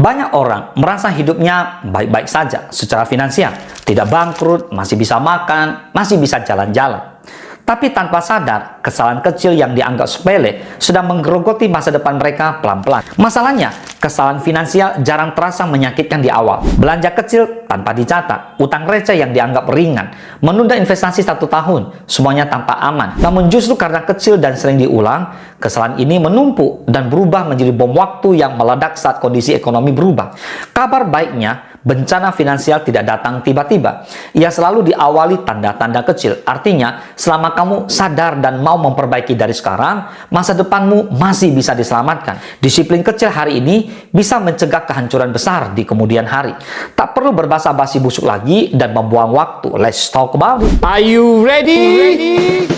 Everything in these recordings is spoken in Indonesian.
Banyak orang merasa hidupnya baik-baik saja secara finansial, tidak bangkrut, masih bisa makan, masih bisa jalan-jalan. Tapi tanpa sadar, kesalahan kecil yang dianggap sepele sedang menggerogoti masa depan mereka pelan-pelan. Masalahnya, kesalahan finansial jarang terasa menyakitkan di awal. Belanja kecil tanpa dicatat, utang receh yang dianggap ringan, menunda investasi 1 tahun, semuanya tanpa aman. Namun justru karena kecil dan sering diulang, kesalahan ini menumpuk dan berubah menjadi bom waktu yang meledak saat kondisi ekonomi berubah. Kabar baiknya, bencana finansial tidak datang tiba-tiba. Ia selalu diawali tanda-tanda kecil. Artinya, selama kamu sadar dan mau memperbaiki dari sekarang, masa depanmu masih bisa diselamatkan. Disiplin kecil hari ini bisa mencegah kehancuran besar di kemudian hari. Tak perlu berbasa-basi busuk lagi dan membuang waktu. Let's talk about it. Are you ready?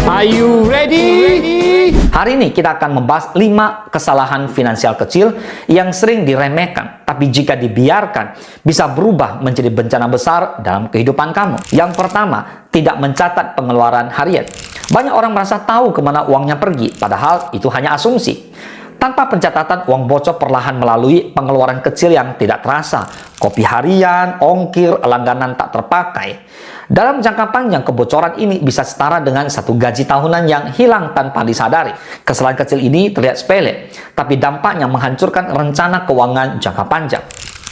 Are you ready? Hari ini kita akan membahas 5 kesalahan finansial kecil yang sering diremehkan, tapi jika dibiarkan bisa berubah menjadi bencana besar dalam kehidupan kamu. Yang pertama, tidak mencatat pengeluaran harian. Banyak orang merasa tahu kemana uangnya pergi, padahal itu hanya asumsi. Tanpa pencatatan, uang bocor perlahan melalui pengeluaran kecil yang tidak terasa. Kopi harian, ongkir, langganan tak terpakai. Dalam jangka panjang, kebocoran ini bisa setara dengan 1 gaji tahunan yang hilang tanpa disadari. Kesalahan kecil ini terlihat sepele, tapi dampaknya menghancurkan rencana keuangan jangka panjang.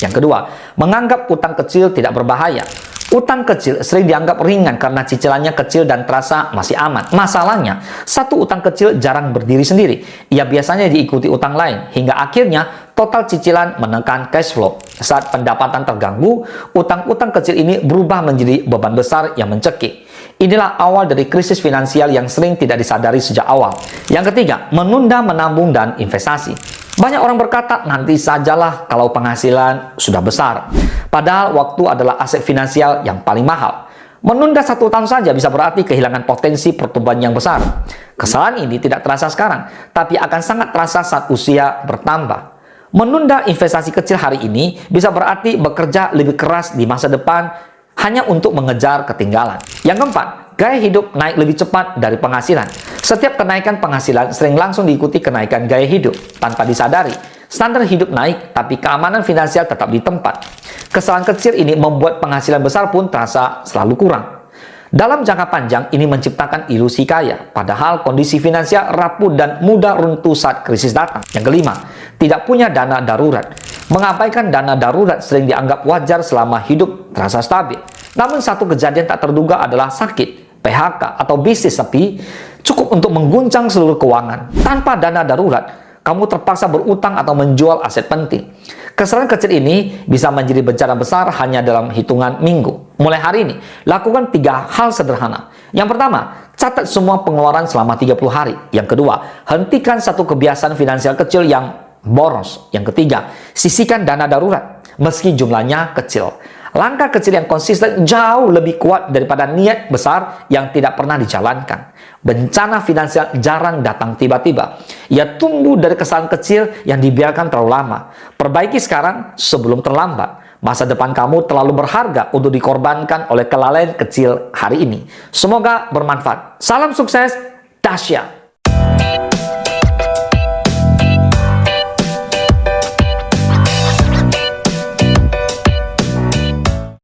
Yang kedua, menganggap utang kecil tidak berbahaya. Utang kecil sering dianggap ringan karena cicilannya kecil dan terasa masih aman. Masalahnya, satu utang kecil jarang berdiri sendiri. Ia biasanya diikuti utang lain, hingga akhirnya total cicilan menekan cash flow. Saat pendapatan terganggu, utang-utang kecil ini berubah menjadi beban besar yang mencekik. Inilah awal dari krisis finansial yang sering tidak disadari sejak awal. Yang ketiga, menunda menabung dan investasi. Banyak orang berkata, nanti sajalah kalau penghasilan sudah besar. Padahal waktu adalah aset finansial yang paling mahal. Menunda 1 tahun saja bisa berarti kehilangan potensi pertumbuhan yang besar. Kesalahan ini tidak terasa sekarang, tapi akan sangat terasa saat usia bertambah. Menunda investasi kecil hari ini bisa berarti bekerja lebih keras di masa depan hanya untuk mengejar ketinggalan. Yang keempat, gaya hidup naik lebih cepat dari penghasilan. Setiap kenaikan penghasilan sering langsung diikuti kenaikan gaya hidup. Tanpa disadari, standar hidup naik, tapi keamanan finansial tetap di tempat. Kesalahan kecil ini membuat penghasilan besar pun terasa selalu kurang. Dalam jangka panjang, ini menciptakan ilusi kaya, padahal kondisi finansial rapuh dan mudah runtuh saat krisis datang. Yang kelima, tidak punya dana darurat. Mengabaikan dana darurat sering dianggap wajar selama hidup terasa stabil. Namun satu kejadian tak terduga adalah sakit, PHK, atau bisnis sepi cukup untuk mengguncang seluruh keuangan. Tanpa dana darurat, kamu terpaksa berutang atau menjual aset penting. Kesalahan kecil ini bisa menjadi bencana besar hanya dalam hitungan minggu. Mulai hari ini, lakukan 3 hal sederhana. Yang pertama, catat semua pengeluaran selama 30 hari. Yang kedua, hentikan satu kebiasaan finansial kecil yang boros. Yang ketiga, sisihkan dana darurat, meski jumlahnya kecil. Langkah kecil yang konsisten jauh lebih kuat daripada niat besar yang tidak pernah dijalankan. Bencana finansial jarang datang tiba-tiba. Ia tumbuh dari kesalahan kecil yang dibiarkan terlalu lama. Perbaiki sekarang sebelum terlambat. Masa depan kamu terlalu berharga untuk dikorbankan oleh kelalaian kecil hari ini. Semoga bermanfaat. Salam sukses, Dasya.